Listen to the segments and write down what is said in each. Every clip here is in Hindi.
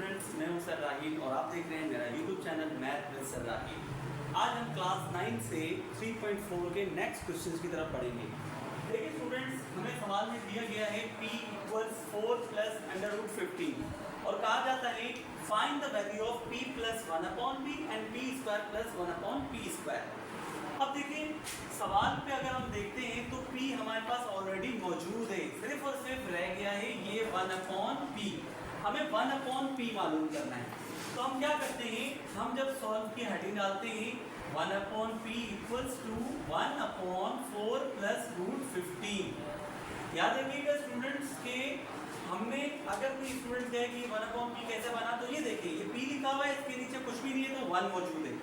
स्टूडेंट्स, मैं हूं सर राहील और आप देख रहे हैं मेरा YouTube channel math with sir Raheel. आज हम क्लास 9 से 3.4 के नेक्स्ट क्वेश्चंस की तरफ पढ़ेंगे। देखिए स्टूडेंट्स, हमें सवाल में दिया गया है p = 4 + √15 और कहा जाता है find the value of p + 1/p and p² + 1/p²। अब देखिए सवाल पे अगर हम देखते हैं तो p हमारे पास ऑलरेडी मौजूद है, सिर्फ और सिर्फ रह गया है ये 1/p। हमें 1/p मालूम करना है। तो हम क्या करते हैं, हम जब सॉल्व की हेडिंग डालते हैं 1/p = 1/4 + √15। याद रखिएगा स्टूडेंट्स के हमने अगर कोई स्टूडेंट कहे कि 1/p कैसे बना, तो ये देखिए ये p लिखा हुआ है, इसके नीचे कुछ भी नहीं है तो 1 मौजूद है।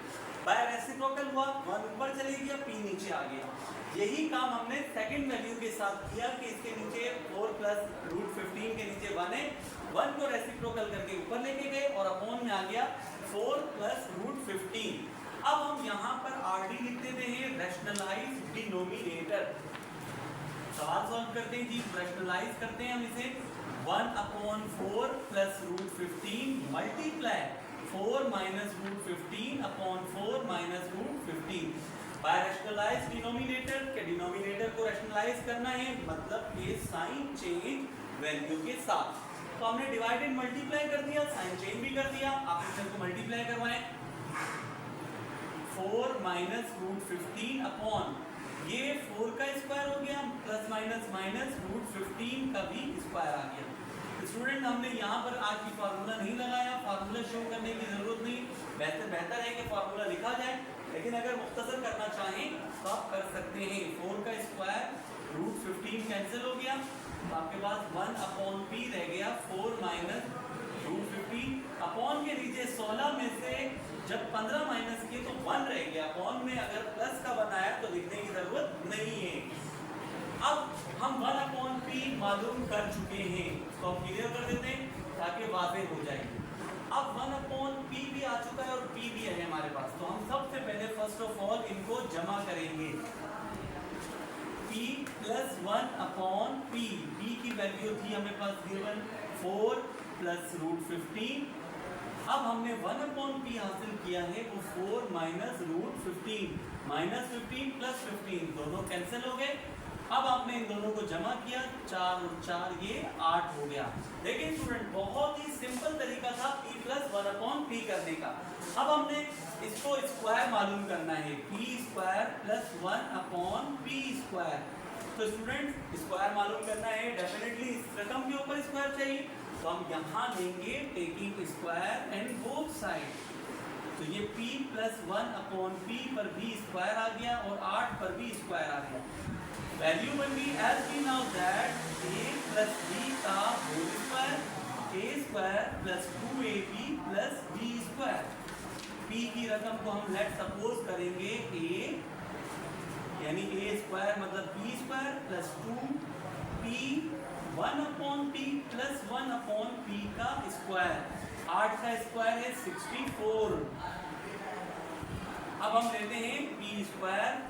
बाय रेसिप्रोकल हुआ, 1 ऊपर चले गया, p नीचे आ गया। यही काम हमने सेकंड वैल्यू के साथ किया कि इसके नीचे 4 + √15 के नीचे 1 है, 1 को रेसिप्रोकल करके ऊपर लेके गए और अपॉन में आ गया 4 + √15। अब हम यहाँ पर rd लिख देते हैं, रैशनलाइज डिनोमिनेटर। सवाल सॉल्व करते हैं जी, रैशनलाइज करते हैं हम इसे। 1/4 + √15 मल्टीप्लाई 4 - √15/4 - √15। बाय रैशनलाइज डिनोमिनेटर के डिनोमिनेटर को रैशनलाइज करना है, मतलब कि साइन चेंज वैल्यू के साथ। तो हमने डिवाइडेड मल्टीप्लाई कर दिया, साइन चेंज भी कर दिया। आप इनको मल्टीप्लाई करवाएं, 4 - √15 अपॉन ये 4 का स्क्वायर हो गया, प्लस माइनस √15 का भी स्क्वायर आ गया। स्टूडेंट हमने यहाँ पर आज की फार्मूला नहीं लगाया, फार्मूला शो करने की जरूरत नहीं। बेहतर है कि फार्मूला लिखा जाए, लेकिन अगर मुख्तसर करना चाहें तो आप कर सकते हैं। 4 का स्क्वायर √15 कैंसिल हो गया, तो आपके पास 1/p रह गया, 4 - √15 अपॉन के नीचे 16 में से जब 15 माइनस किए तो 1 रह गया। अपॉन में अगर प्लस का बनाया तो लिखने की जरूरत नहीं है। अब हम 1/p मालूम कर चुके हैं, तो हम क्लियर कर देते हैं ताकि वाज़ेह हो जाए। अब 1/p भी आ चुका है और p भी है हमारे पास, तो हम सबसे पहले फर्स्ट ऑफ ऑल इनको जमा करेंगे। p + 1/p, p की वैल्यू थी हमें पास गिवन 4 + √15। अब हमने 1/p हासिल किया है, वो 4 - √15 -15 + 15 दोनों कैंसिल हो गए। अब आपने इन दोनों को जमा किया, 4 और 4 ये 8 हो गया। देखिए स्टूडेंट बहुत ही सिंपल तरीका था p + 1/p करने का। अब हमने इसको स्क्वायर मालूम करना है, p² + 1/p²। तो स्टूडेंट स्क्वायर मालूम करना है, डेफिनेटली इस रकम के ऊपर स्क्वायर चाहिए, तो हम यहाँ लेंगे taking square and both side. तो ये p + 1/p पर भी स्क्वायर आ गया और 8 पर भी स्क्वायर आ गया। वैल्यू बन गई as we know that a + b का whole square, a² + 2ab + b²। p की रकम को हम लेट सपोज करेंगे a, यानी a² मतलब b² + 2p 1/p + 1/p का स्क्वायर। 8 का स्क्वायर है 64। अब हम लेते हैं p²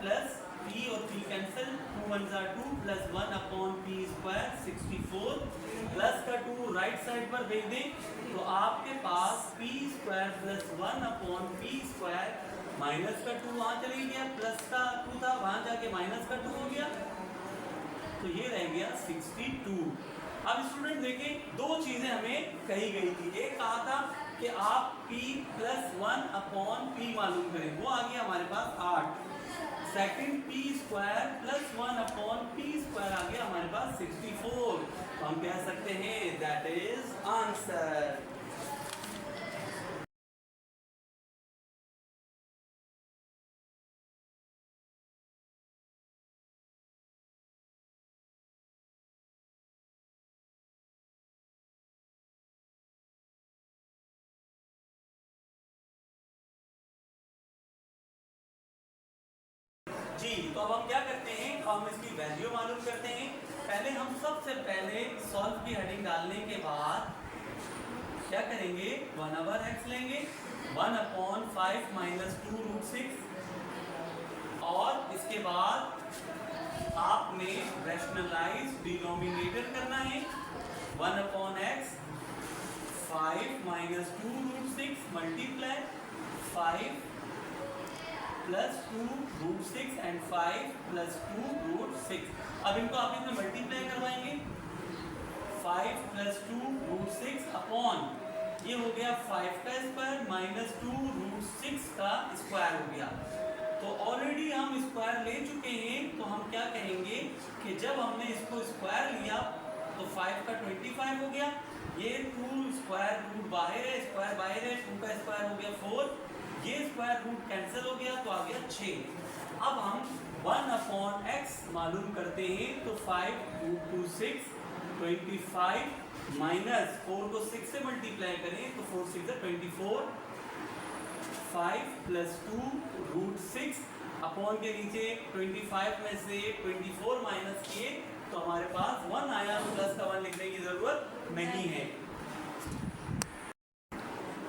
+ p और p कैंसिल, 2 × 1 = 2 + 1/p² 64 प्लस का 2 राइट साइड पर भेज दें, तो आपके पास p² + 1/p² माइनस का 2 वहां चले गया, प्लस का 2 था वहां जाके माइनस का 2 हो गया, तो ये रह गया 62। अब स्टूडेंट देखें दो चीजें हमें कही गई थी। एक कहा था कि आप p + 1/p मालूम करें, वो आ गया हमारे पास 8। सेकंड p² + 1/p² आ गया हमारे पास 64। तो हम कह सकते हैं दैट इज आंसर। जी, तो अब हम क्या करते हैं, हम इसकी वैल्यू मालूम करते हैं। पहले हम सबसे पहले सॉल्व की हेडिंग डालने के बाद क्या करेंगे, 1/x लेंगे, 1/5 - 2√6 और इसके बाद आपने रैशनलाइज डिनोमिनेटर करना है। 1/x 5 minus 2 root 6 multiply 5 plus 2 root 6 and 5 plus 2 root 6। अब इनको आप इसमें मल्टीप्लाई करवाएंगे 5 प्लस 2 रूट 6 अपॉन ये हो गया 5 का स्क्वायर माइनस 2 रूट 6 का स्क्वायर हो गया। तो ऑलरेडी हम स्क्वायर ले चुके हैं, तो हम क्या कहेंगे कि जब हमने इसको स्क्वायर लिया तो 5 का 25 हो गया, ये 2 स्क्वायर रूट बाहर है, स्क्वायर बाहर है, 2 का स्क्वायर हो गया 4, ये स्क्वायर रूट कैंसिल हो गया तो आ गया 6। अब हम 1/x मालूम करते हैं, तो 5 रूट 2 6 25 माइनस 4 को 6 से मल्टीप्लाई करें तो 4 6 24 5 प्लस 2 रूट 6 अपॉन के नीचे 25 में से 24 माइनस किए तो हमारे पास 1 आया, प्लस का 1 लिखने की जरूरत नहीं है।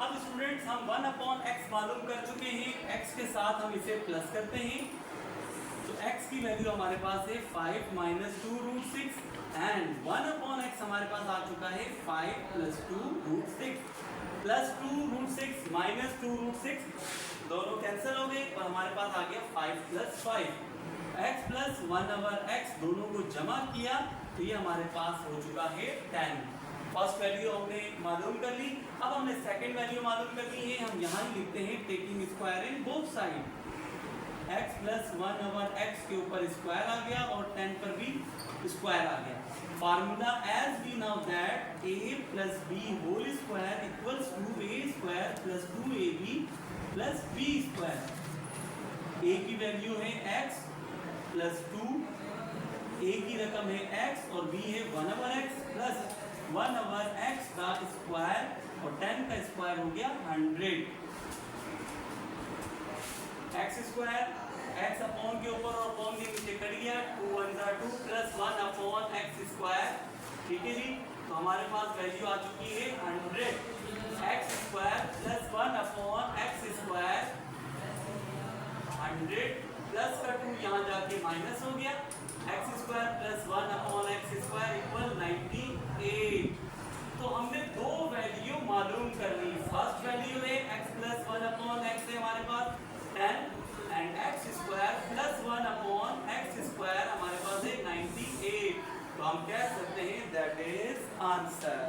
अब स्टूडेंट्स हम 1/x मालूम कर चुके हैं, x के साथ हम इसे प्लस करते हैं, तो x की वैल्यू हमारे पास है 5 माइनस 2 रूट 6 एंड 1/x हमारे पास आ चुका है 5 plus 2 root 6 plus 2 root 6 minus 2 root 6 दोनों कैंसिल हो गए और हमारे पास आ गया 5 प्लस 5 x प्लस 1/x दोनों को जमा किया तो ये हमारे पास हो चुका है 10। फर्स्ट वैल्यू हमने मालूम कर ली, अब हमने सेकंड वैल्यू मालूम कर ली है, हम यहाँ ही लिखते हैं taking square in both side, x plus 1/x के ऊपर स्क्वायर आ गया और 10 पर भी स्क्वायर आ गया। Formula as we know that a plus b whole square equals to a square plus 2ab plus b square. a की वैल्यू है x प्लस 2, a की रकम है x और b है 1/x प्लस 1/x का स्क्वायर और 10 का स्क्वायर हो गया 100। x स्क्वायर x अपॉन के ऊपर और अपॉन के नीचे कट गया, 2 1 2 प्लस 1 अपॉन x स्क्वायर, ठीक है जी। तो हमारे पास वैल्यू आ चुकी है 100 x square plus 1 upon x square 100 plus का 2 यहाँ जाके माइनस हो गया, x square plus 1 upon x square equal 98। तो हमने दो वैल्यू मालूम कर ली, फर्स्ट वैल्यू है x प्लस 1 अपॉन x है हमारे पास 10 and x square plus 1 upon x square हमारे पास है 98। तो हम कह सकते हैं दैट इज आंसर।